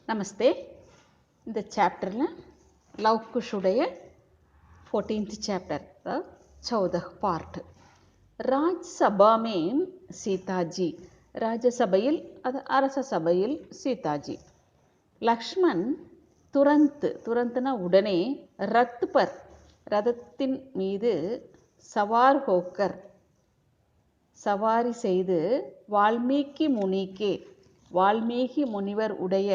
நமஸ்தே. இந்த சாப்டரில் லவ் குஷுடைய 14th चैप्टर 14 पार्ट. ராஜ்சபா में சீதாஜி, ராஜசபையில் அது அரச சபையில் சீதாஜி. லக்ஷ்மண் துரந்த்னா உடனே, ரத் பர் ரதத்தின் மீது சவார் ஹோக்கர் சவாரி செய்து, வால்மீகி முனிவர் உடைய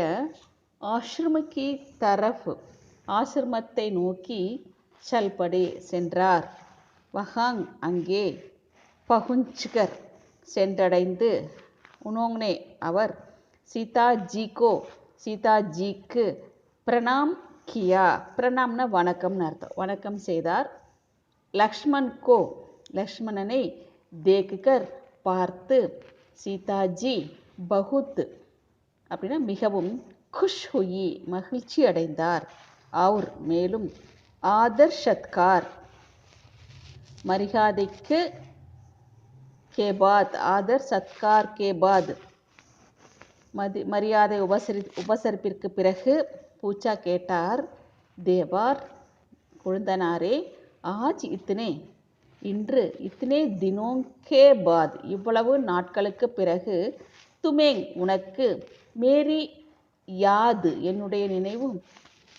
ஆசிரமக்கி தரஃப் ஆசிரமத்தை நோக்கி சல்படே சென்றார். வஹாங் அங்கே, பகுஞ்ச்கர் சென்றடைந்து, உனோங்னே அவர் சீதாஜிக்கு பிரணாம் கியா, பிரணாம்னா வணக்கம்னு அர்த்தம், வணக்கம் செய்தார். லக்ஷ்மணனை தேக்குகர் பார்த்து, சீதாஜி பகுத் அப்படின்னா மிகவும், குஷ் ஹுயி மகிழ்ச்சி அடைந்தார். அவர் மேலும் ஆதர் சத்கார் மரியாதைக்கு கேபாத், ஆதர் சத்கார் கேபாத் மரியாதை உபசரிப்பிற்கு பிறகு பூச்சா கேட்டார். தேவார் குழந்தனாரே, ஆஜ் இன்று இத்தனை தினோங் கே பாத் இவ்வளவு நாட்களுக்கு பிறகு, துமேங் உனக்கு, மேரி யாத் என்னுடைய நினைவு,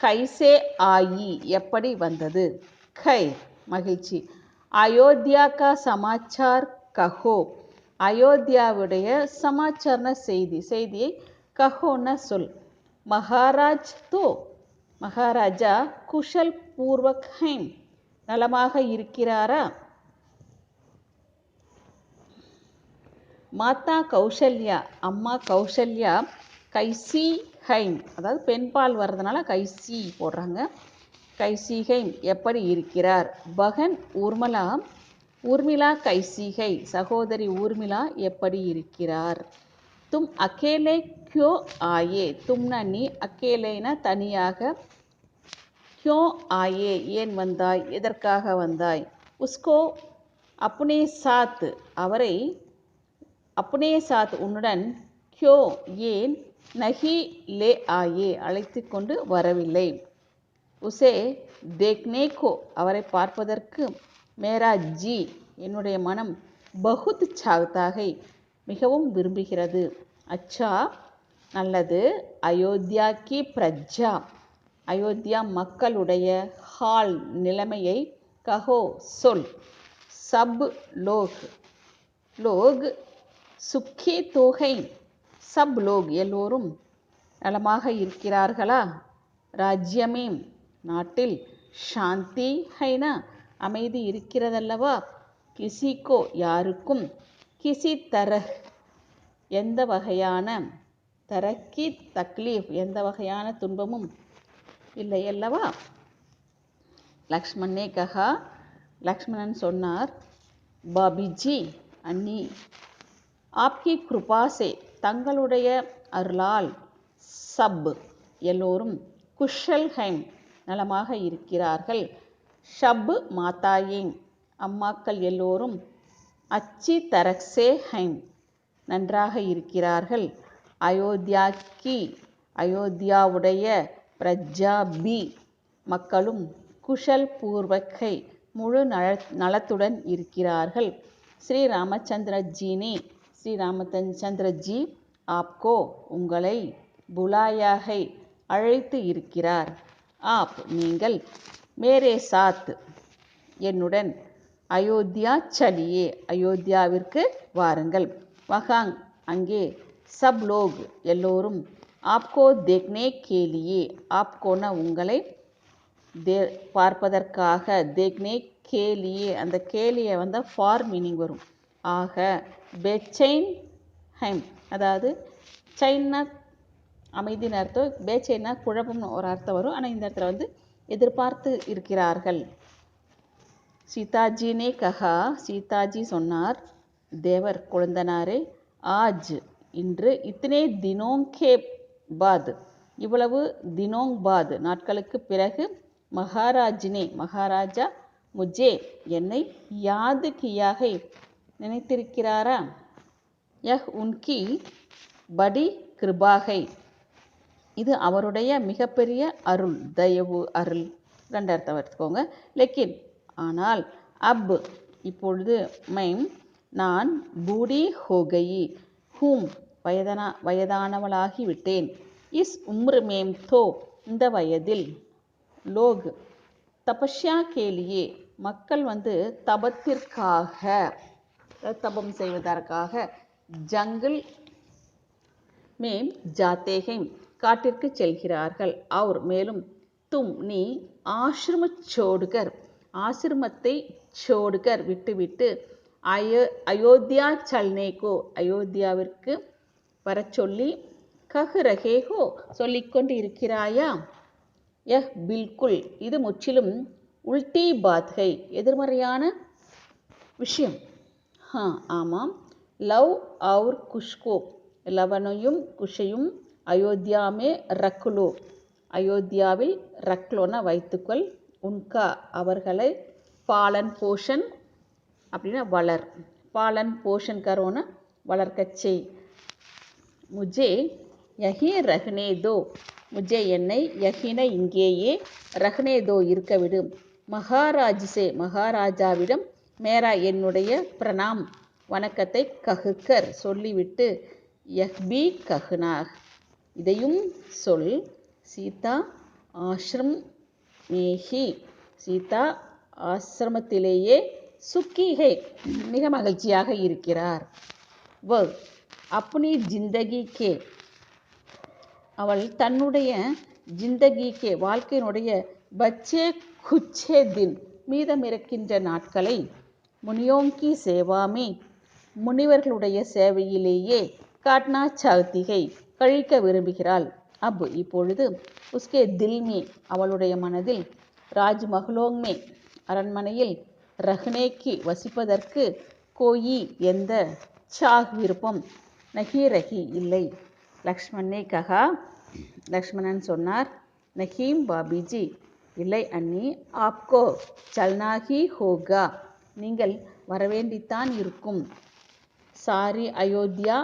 கைசே ஆயி எப்படி வந்தது, கைர் மகிழ்ச்சி, அயோத்தியா கா சமாச்சார் கஹோ அயோத்தியாவுடைய சமாச்சார்ன செய்தியை கஹோன்னா சொல். மகாராஜா குஷல் பூர்வக் ஹைம் நலமாக இருக்கிறாரா? மாதா கௌசல்யா அம்மா கௌசல்யா கைசி ஹைம், அதாவது பெண்பால் வர்றதுனால கைசி போடுறாங்க. கைசி ஹைம் எப்படி இருக்கிறார்? பகன் ஊர்மிளா கைசிகை சகோதரி ஊர்மிளா எப்படி இருக்கிறார்? தும் அகேலே கியோ ஆயே, தும்னா நீ, அகேலேனா தனியாக, கியோ ஆயே ஏன் வந்தாய், எதற்காக வந்தாய்? உஸ்கோ அப்னே சாத் அவரை, அப்னே சாத் உன்னுடன், கியோ ஏன், நஹி லே ஆயே அழைத்து கொண்டு வரவில்லை. உசே தேக்னே கோ அவரை பார்ப்பதற்கு, மேரா ஜி என்னுடைய மனம், பகுத் சாக்தாகை மிகவும் விரும்புகிறது. அச்சா நல்லது, அயோத்தியா கி பிரஜா அயோத்தியா மக்களுடைய ஹால் நிலைமையை, கஹோ சொல், சப் லோக் சுக்கி தோகை சப் லோக் எல்லோரும் நலமாக இருக்கிறார்களா? ராஜ்யமே நாட்டில், சாந்தி ஹைனா அமைதி இருக்கிறதல்லவா? கிசிக்கோ யாருக்கும், கிசி தரஹ் எந்த வகையான, தரக்கி தக்லீஃப் எந்த வகையான துன்பமும் இல்லையல்லவா? லக்ஷ்மணே கஹா லக்ஷ்மணன் சொன்னார், பாபிஜி அண்ணி, ஆப்கி கிருபாசே தங்களுடைய அருளால், சப் எல்லோரும், குஷல் ஹைம் நலமாக இருக்கிறார்கள். ஷப் மாதாயேங் அம்மாக்கள் எல்லோரும், அச்சி தரக்சே ஹைம் நன்றாக இருக்கிறார்கள். அயோத்தியாவுடைய பிரஜா பி மக்களும், குஷல் பூர்வக்கை முழு நலத்துடன் இருக்கிறார்கள். ஸ்ரீ ராமச்சந்திரஜி ஆப்கோ உங்களை, புலாயாகை அழைத்து இருக்கிறார். ஆப் நீங்கள், மேரே சாத் என்னுடன், அயோத்தியா சலியே அயோத்தியாவிற்கு வாருங்கள். வஹாங் அங்கே, சப் லோக் எல்லோரும், ஆப்கோ தேக்னே கேலியே ஆப்கோனா உங்களை, பார்ப்பதற்காக, தேக்னே கேலியே அந்த கேலியை வந்தால் ஃபார் மீனிங் வரும். ஆக, பெச்சைன் ஹைம் அதாவது சைன்னா அமைதின்னு அர்த்தம், பேச்சைன்னா குழப்பம்னு ஒரு அர்த்தம் வரும். ஆனால் இந்த இடத்துல எதிர்பார்த்து இருக்கிறார்கள். சீதாஜினே கஹா சீதாஜி சொன்னார், தேவர் குழந்தனாரே, ஆஜ் இன்று, இத்தனை தினோங் கே பாத் இவ்வளவு தினோங் பாத் நாட்களுக்கு பிறகு, மகாராஜா முஜே என்னை யாது கியாகை நினைத்திருக்கிறாரா? யஹ் உன்கி படி கிருபாகை இது அவருடைய மிகப்பெரிய அருள், தயவு, அருள். ரெண்டு அர்த்தம் எடுத்துக்கோங்க. லெக்கின் ஆனால், அப் இப்பொழுது, மைம் நான், பூடி ஹோகயி ஹூம் வயதானவளாகி விட்டேன். இஸ் உம்ர் மேம் தோ இந்த வயதில், லோக் தபஸ்யா கேலியே மக்கள் தபத்திற்காக, தபம் செய்வதற்காக, ஜங்கிள் மேம் ஜாத்தேகை காட்டிற்கு செல்கிறார்கள். அவர் மேலும், தும் நீ ஆசிரம சோடுகர் ஆசிரமத்தை சோடுகர் விட்டுவிட்டு, அயோத்தியா சல்னேகோ அயோத்தியாவிற்கு வரச் சொல்லி, கஹ் ரஹேகோ சொல்லிக்கொண்டு இருக்கிறாயா? யஹ் பில்குல் இது முற்றிலும் உல்டி பாத்கை எதிர்மறையான விஷயம். ஆமாம். லவ் அவுர் குஷ்கோ லவனையும் குஷையும் அயோத்தியாமே ரக்லோ அயோத்தியாவில் ரக்லோன வைத்துக்கொள், உன்கா அவர்களை, பாலன் போஷன் அப்படின்னா வளர், பாலன் போஷன் கரோன வளர்க்கச் செய். முஜே யஹி ரஹ்னே தோ முஜே என்னை, யஹின இங்கேயே, ரஹ்னே தோ இருக்கவிடு, மகாராஜ்சே மகாராஜாவிடம், மேரா என்னுடைய, பிரணாம் வணக்கத்தை, கஹுக்கர் சொல்லிவிட்டு, யஹ்பி கஹ்னாக் இதையும் சொல், சீதா ஆஷ்ரம் மேஹி சீதா ஆசிரமத்திலேயே, சுக்கிஹை மிக மகிழ்ச்சியாக இருக்கிறார். வ அப்னி ஜிந்தகி கே அவள் தன்னுடைய, ஜிந்தகி கே வாழ்க்கையினுடைய, பச்சே குச்சே தின் மீதமிருக்கின்ற நாட்களை, முனியோங்கி சேவாமே முனிவர்களுடைய சேவையிலேயே, காட்னா சாத்திகை கழிக்க விரும்புகிறாள். அப் இப்பொழுது, உஸ்கே தில்மே அவளுடைய மனதில், ராஜ்மஹலோங்மே அரண்மனையில், ரஹ்னேக்கி வசிப்பதற்கு, கோயி எந்த, சாக் விருப்பம், நஹி ரஹி இல்லை. லக்ஷ்மணே கஹா லக்ஷ்மணன் சொன்னார், நஹீம் பாபிஜி இல்லை அண்ணி, ஆப்கோ சல்னாகி ஹோகா நீங்கள் வரவேண்டித்தான் இருக்கும். சாரி அயோத்தியா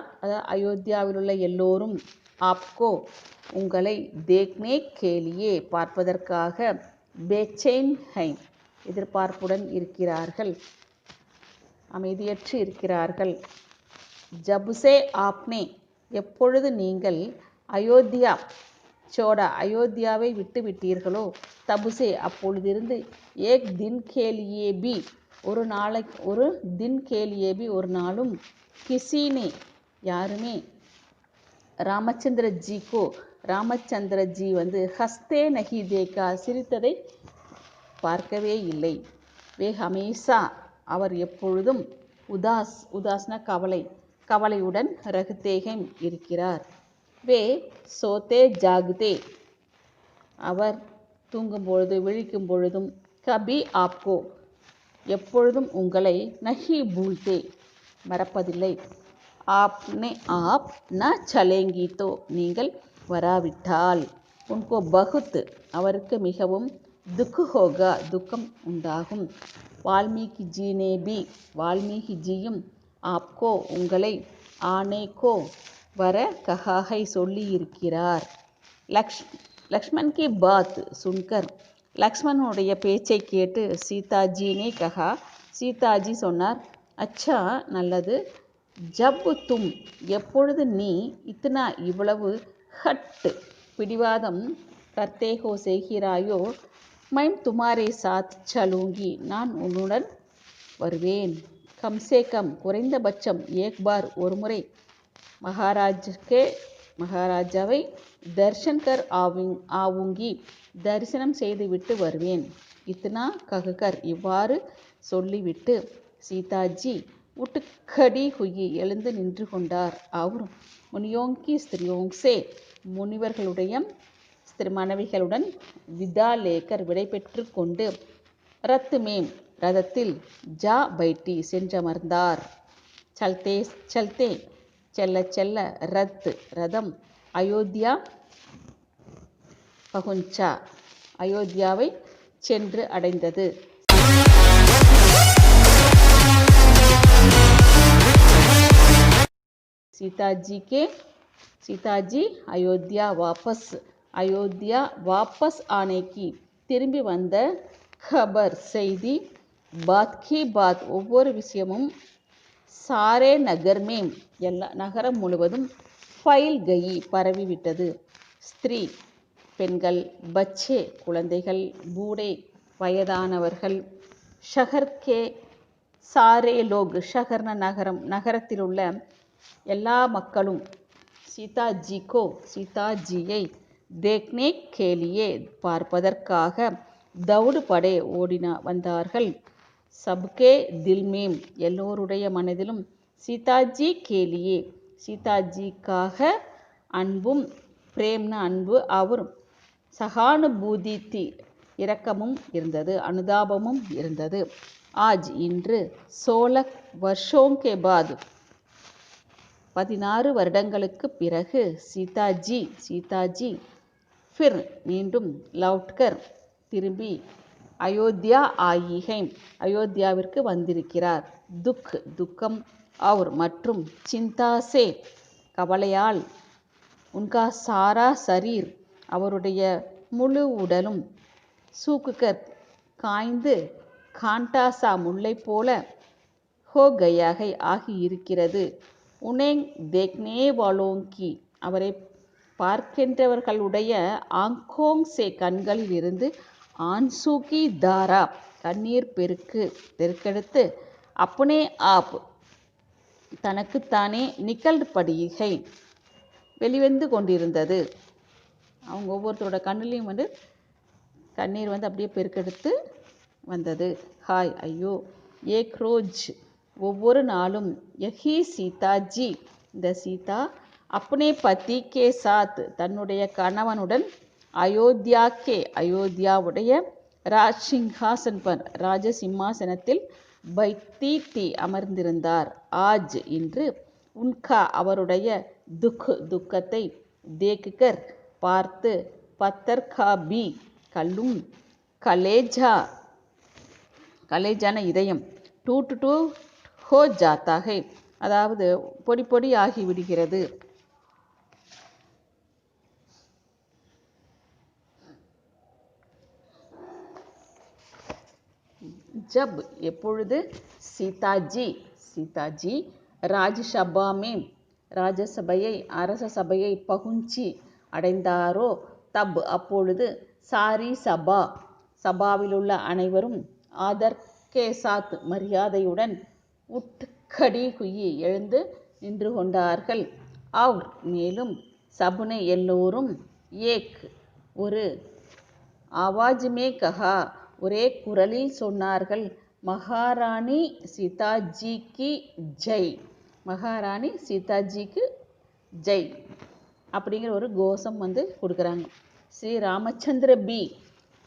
அயோத்தியாவிலுள்ள எல்லோரும், ஆப்கோ உங்களை, தேக்னே கேலியே பார்ப்பதற்காக, பேச்சைன் ஹை எதிர்பார்ப்புடன் இருக்கிறார்கள், அமைதியற்று இருக்கிறார்கள். ஜபுசே ஆப்னே எப்பொழுது நீங்கள், அயோத்தியா சோடா அயோத்தியாவை விட்டு விட்டீர்களோ, தபுசே அப்பொழுதிருந்து, ஏக் தின் கேலியே பி ஒரு தின் கேலியே பி ஒரு நாளும், கிசினே யாருமே, ராமச்சந்திரஜிக்கோ ராமச்சந்திரஜி ஹஸ்தே நஹி தேக்கா சிரித்ததை பார்க்கவே இல்லை. வே ஹமேசா அவர் எப்பொழுதும், உதாஸ்ன கவலையுடன், ரகுதேகம் இருக்கிறார். வே சோதே ஜாகுதே அவர் தூங்கும் பொழுது விழிக்கும் பொழுதும், கபி ஆப்கோ எப்பொழுதும் உங்களை, நஹி பூல்தே மறப்பதில்லை, ஆப் ந சலேங்கி தோ நீங்கள் வராவிட்டால், உன்கோ பகுத் அவருக்கு மிகவும், துக்கு ஹோகா துக்கம் உண்டாகும். வால்மீகி ஜீனே பி வால்மீகி ஜியும், ஆப்கோ உங்களை, ஆனேகோ வர, கஹாகை சொல்லி இருக்கிறார். லக்ஷ்மண் கி பாத் சுன்கர் லக்ஷ்மணனுடைய பேச்சை கேட்டு, சீதாஜினே கஹா சீதாஜி சொன்னார், அச்சா நல்லது, ஜப் தும் எப்பொழுது நீ, இத்னா இவ்வளவு, ஹட் பிடிவாதம், கர்த்தேகோ செய்கிறாயோ, மைம் துமாரே சாத் சலூங்கி நான் உன்னுடன் வருவேன். கம்சே கம் குறைந்தபட்சம், ஏக் பார் ஒருமுறை, மகாராஜாவை, தர்ஷன் கர் ஆவுங்கி தரிசனம் செய்துவிட்டு வருவேன். இத்னா ககுகர் இவ்வாறு சொல்லிவிட்டு, சீதாஜி உட்டுக்கடி ஹுயி எழுந்து நின்று கொண்டார். அவர் முனியோங்கி ஸ்திரியோங்சே முனிவர்களுடைய மனைவிகளுடன், விதா லேக்கர் விடைபெற்று கொண்டு, ரத் மேம் ரதத்தில், ஜா பைட்டி சென்றமர்ந்தார். சல்தே சல்தே செல்ல செல்ல, ரத் ரதம், அயோத்தியா பகுஞ்சா அயோத்தியாவை சென்று அடைந்தது. सीताजी अयोध्या वापस आने की திரும்பி வந்த खबर செய்தி बात की बात ஒவ்வொரு விஷயமும் सारे नगर में எல்லா நகரம் முழுவதும் फैल गई பரவிவிட்டது. ஸ்திரீ பெண்கள், பச்சே குழந்தைகள், बूढ़े வயதானவர்கள், शहर के सारे लोग शहरன நகரம் நகரத்தில் உள்ள எல்லா மக்களும் सीताजीயை देखने के लिए பார்ப்பதற்காக दौड़ पड़े வந்தார்கள். सबके दिल में எல்லோருடைய மனதிலும் सीताजी के लिए सीताजीக்காக அன்பும் பிரேம்ன அன்பு और सहानुभूति இரக்கமும் இருந்தது, அனுதாபமும் இருந்தது. आज இன்று 16 वर्षों के बाद 16 வருடங்களுக்கு பிறகு सीताजी फिर மீண்டும் लौटकर திரும்பி अयोध्या आई है அயோத்தியாவிற்கு வந்திருக்கிறார். துக்கம் और மற்றும் चिंता से கவலையால் उनका सारा शरीर அவருடைய முழு உடலும் सूखकर காய்ந்து कांटा सा முல்லை போல हो गया है ஆகி இருக்கிறது. उन्हें देखने वालों की அவரை பார்க்கின்றவர்களுடைய आंखों से கண்களில் இருந்து आंसू की धारा கண்ணீர் பெருக்கெடுத்து अपने आप தனக்குத்தானே निकल पड़ी है வெளிவந்து கொண்டிருந்தது. அவங்க ஒவ்வொருத்தரோட கண்ணிலையும் கண்ணீர் அப்படியே பெருக்கெடுத்து வந்தது. ஹாய் ஐயோ, ஏக் ரோஜ் ஒவ்வொரு நாளும், யஹி सीताजी இந்த சீதா अपने पति के साथ தன்னுடைய கணவனுடன் அயோத்தியாவுடைய ராஜசிம்ஹாசன் பர் ராஜசிம்மாசனத்தில் बैठी அமர்ந்திருந்தார். ஆஜ் இன்று உன்கா அவருடைய துக்கத்தை தேக்குகர் பார்த்து பத்தர் கா பி கல்லும் கலேஜான இதயம் டூட் ஹோ ஜாத்தா ஹை அதாவது பொடி பொடி ஆகி விடுகிறது. ஜப் எப்பொழுது सीताजी ராஜ்சபா में ராஜசபையை அரச சபையை பகுஞ்சி அடைந்தாரோ தப் அப்பொழுது சாரி சபாவிலுள்ள அனைவரும் ஆதர் கே சாத் மரியாதையுடன் உட்கடி குயி எழுந்து நின்று கொண்டார்கள். அவர் மேலும் சபுனை எல்லோரும் ஏக் ஒரு ஆவாஜ் மே கஹா ஒரே குரலில் சொன்னார்கள், மகாராணி சீதாஜிக்கு ஜெய், மகாராணி சீதாஜிக்கு ஜெய் அப்படிங்கிற ஒரு கோஷம் கொடுக்குறாங்க.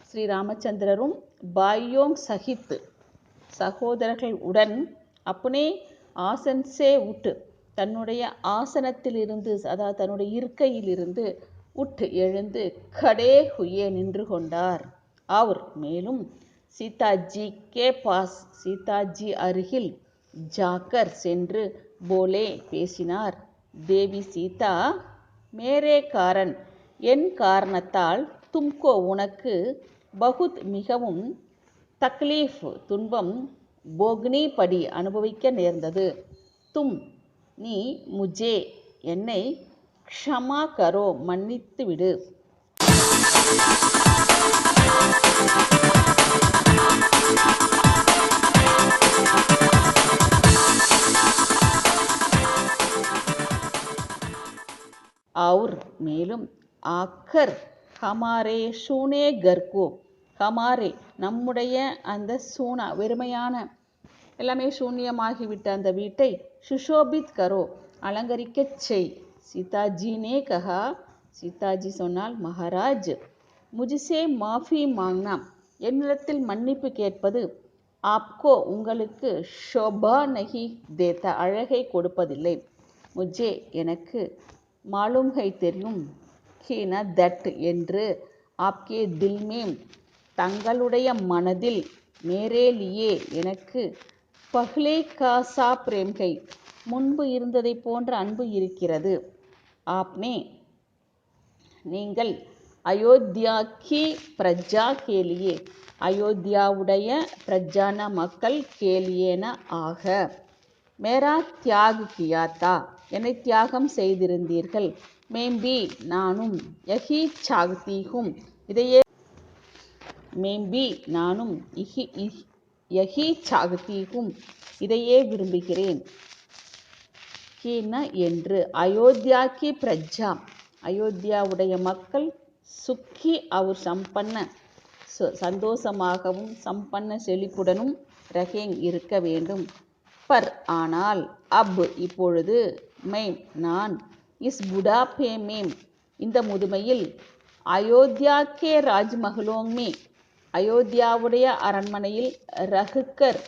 ஸ்ரீராமச்சந்திரரும் பாயோங் சஹித் சகோதரர்கள் உடன் அப்புனே ஆசன்சே உட்டு தன்னுடைய ஆசனத்திலிருந்து அதாவது தன்னுடைய இருக்கையிலிருந்து உட்டு எழுந்து கடே ஹுயே நின்று கொண்டார். அவர் மேலும் சீதாஜி கே பாஸ் சீதாஜி அருகில் ஜாக்கர் சென்று போலே பேசினார், தேவி சீதா மேரே காரன் என் காரணத்தால் தும்கோ உனக்கு பகுத் மிகவும் தக்லீஃப் துன்பம் போக்னி படி அனுபவிக்க நேர்ந்தது. தும் நீ முஜே என்னை க்ஷமா கரோ மன்னித்து விடு. और மேலும் ஆக்கர் ஹமாரே சூனே கர்கோ ஹமாரே நம்முடைய அந்த சூனா வெறுமையான எல்லாமே சூன்யமாகிவிட்ட அந்த வீட்டை சுஷோபித் கரோ அலங்கரிக்கச் செய். சீதாஜினே கஹா சீதாஜி சொன்னால், மகாராஜ் முஜிசே மாஃபி மாங்னா என்னிடத்தில் மன்னிப்பு கேட்பது ஆப்கோ உங்களுக்கு ஷோபா நஹி தேத்தா அழகை கொடுப்பதில்லை. முஜே எனக்கு மாலும் ஹை தெரியும், கீன தட் என்று ஆப்கே தில்மேம் தங்களுடைய மனதில் மேரே லியே எனக்கு பஹ்லே காசா பிரேம்கை முன்பு இருந்ததை போன்ற அன்பு இருக்கிறது. ஆப்னே நீங்கள் அயோத்தியா கி பிரஜா கேலியே அயோத்தியாவுடைய பிரஜான மக்கள் கேலியேன ஆக மேரா தியாக் கியாத்தா என்னை தியாகம் செய்திருந்தீர்கள். மேம்பி நானும் யஹி சாக்தீஹும் இதையே யஹி சாக்தீஹும் இதையே விரும்புகிறேன். கீன என்று அயோத்தியா கி பிரஜா அயோத்தியாவுடைய மக்கள் சுக்கி அவர் சம்பன்ன சந்தோஷமாகவும் சம்பன்ன செழிப்புடனும் ரஹேங் இருக்க வேண்டும். பர் ஆனால் அப் இப்பொழுது மேம் நான் இஸ் புடாபே மேம் இந்த முதுமையில் அயோத்தியா கே ராஜ்மஹலோங் மே அயோத்தியாவுடைய அரண்மனையில் ரகுக்கர்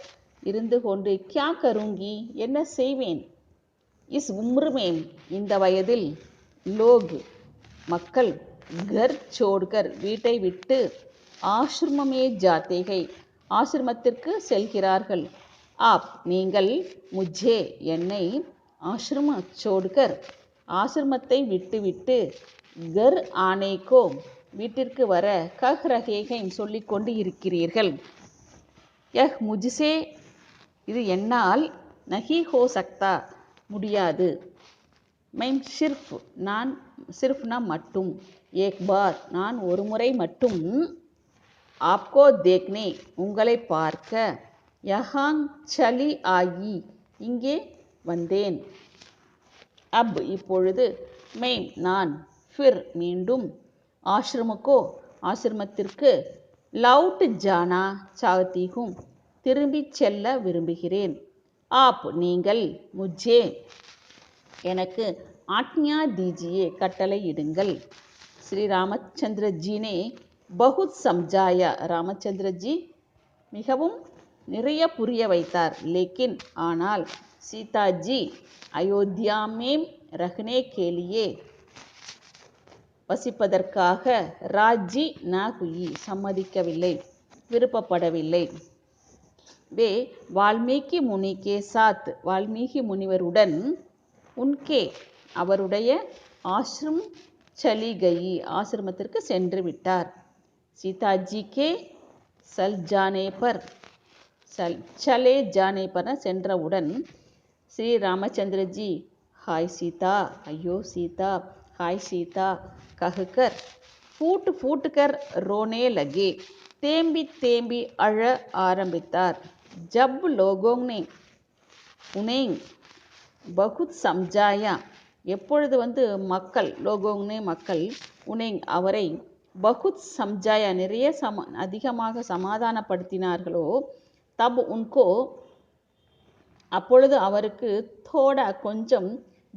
இருந்து கொண்டு கியா கருங்கி என்ன செய்வேன். இஸ் உம்ர் மேம் இந்த வயதில் லோக் மக்கள் கர் சோட்கர் வீட்டை விட்டு ஆசிரமமே ஜாத்தேகை ஆசிரமத்திற்கு செல்கிறார்கள். ஆப் நீங்கள் முஜே என்னை ஆசிரம சோட்கர் ஆசிரமத்தை விட்டுவிட்டு கர் ஆனேகோ வீட்டிற்கு வர கஹ் ரஹேகை சொல்லிக்கொண்டு இருக்கிறீர்கள். யஹ் முஜ்சே இது என்னால் நஹி ஹோ சக்தா முடியாது. மைம் சிர்ஃப் நான் சிர்ஃப்னா மட்டும் ஏக் பார் நான் ஒரு முறை மட்டும் ஆப்கோ தேக்னே உங்களை பார்க்க யஹாங் சலி ஆயி இங்கே வந்தேன். அப் இப்பொழுது மேம் நான் ஃபிர் மீண்டும் ஆசிரமுக்கோ ஆசிரமத்திற்கு லவுட் ஜானா சாகத்தீகும் திரும்பிச் செல்ல விரும்புகிறேன். ஆப் நீங்கள் முஜே எனக்கு ஆக்ஞா தீஜியே கட்டளை இடுங்கள். ஸ்ரீ ராமச்சந்திரஜினே பகுத் சம்ஜாயா ராமச்சந்திரஜி மிகவும் நிறைய புரிய வைத்தார். லேக்கின் ஆனால் சீதாஜி அயோத்தியா மேம் ரஹ்னே கேலியே வசிப்பதற்காக ராஜி நா குயி சம்மதிக்கவில்லை விருப்பப்படவில்லை. வே வால்மீகி முனி கே சாத் வால்மீகி முனிவருடன் உன்கே அவருடைய ஆசிரம் சலி கயி ஆசிரமத்திற்கு சென்று விட்டார். சீதாஜி கே சலே ஜானே பர் சென்றவுடன் ஸ்ரீ ராமச்சந்திரஜி ஹாய் சீதா ஐயோ சீதா ஹாய் சீதா கஹ்கர் ஃபூட் ஃபூட்கர் ரோனே லகே தேம்பி தேம்பி அழ ஆரம்பித்தார். ஜப் லோகோங்னே உனேங் பகுத் சம்ஜாயா எப்பொழுது மக்கள் லோகோங்னே மக்கள் உனேங் அவரை பகுத் சம்ஜாயா நிறைய அதிகமாக சமாதானப்படுத்தினார்களோ தப் உன்கோ அப்பொழுது அவருக்கு தோடா கொஞ்சம்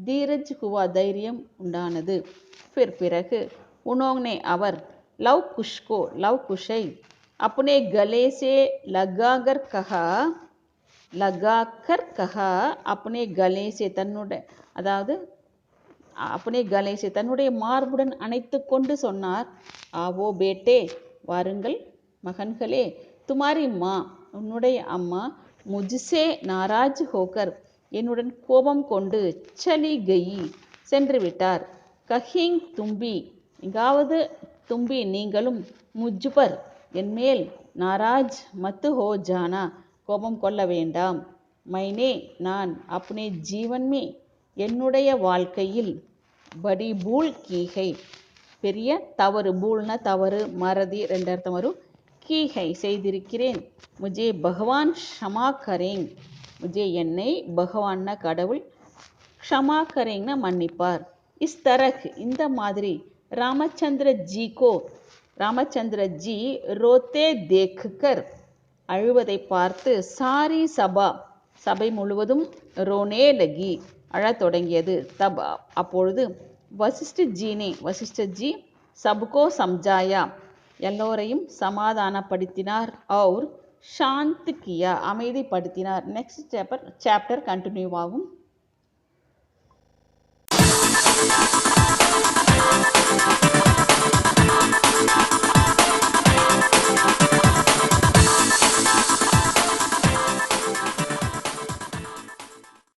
தீரஜ் ஹுவா தைரியம் உண்டானது. பிறகு உனோங்னே அவர் லவ் குஷை அப்னே கலே சே லகாகர் கஹா அப்னே கலே சே தன்னுடைய மார்புடன் அணைத்து கொண்டு சொன்னார். ஆவோ பேட்டே வாருங்கள் மகன்களே துமாரி மா உன்னுடைய அம்மா முஜ்சே நாராஜ் ஹோக்கர் என்னுடன் கோபம் கொண்டு சலி கயி சென்று விட்டார். கஹிங் தும்பி எங்காவது தும்பி நீங்களும் முஜ்பர் என்மேல் நாராஜ் மத்து ஹோ ஜானா கோபம் கொள்ள வேண்டாம். மைனே நான் அப்னே ஜீவன்மே என்னுடைய வாழ்க்கையில் படி பூல் கீகை பெரிய தவறு பூல்னா தவறு மறதி ரெண்டு அர்த்தம் வரும். கீகை செய்திருக்கிறேன். முஜே பகவான் க்ஷமா கரேங் முஜே என்னை பகவான்னா கடவுள் க்ஷமா கரேங்னா மன்னிப்பார். இஸ் தரக் இந்த மாதிரி ராமச்சந்திரஜி ரோத்தே தேக்குக்கர் அழுவதை பார்த்து சாரி சபை முழுவதும் ரோனே லகி அழத் தொடங்கியது. தப் அப்பொழுது வசிஷ்டஜி சப்கோ சம்ஜாயா எல்லோரையும் சமாதானப்படுத்தினார். और சாந்த் கியா அமைதிப்படுத்தினார். நெக்ஸ்ட் சாப்டர் கண்டினியூ ஆகும்.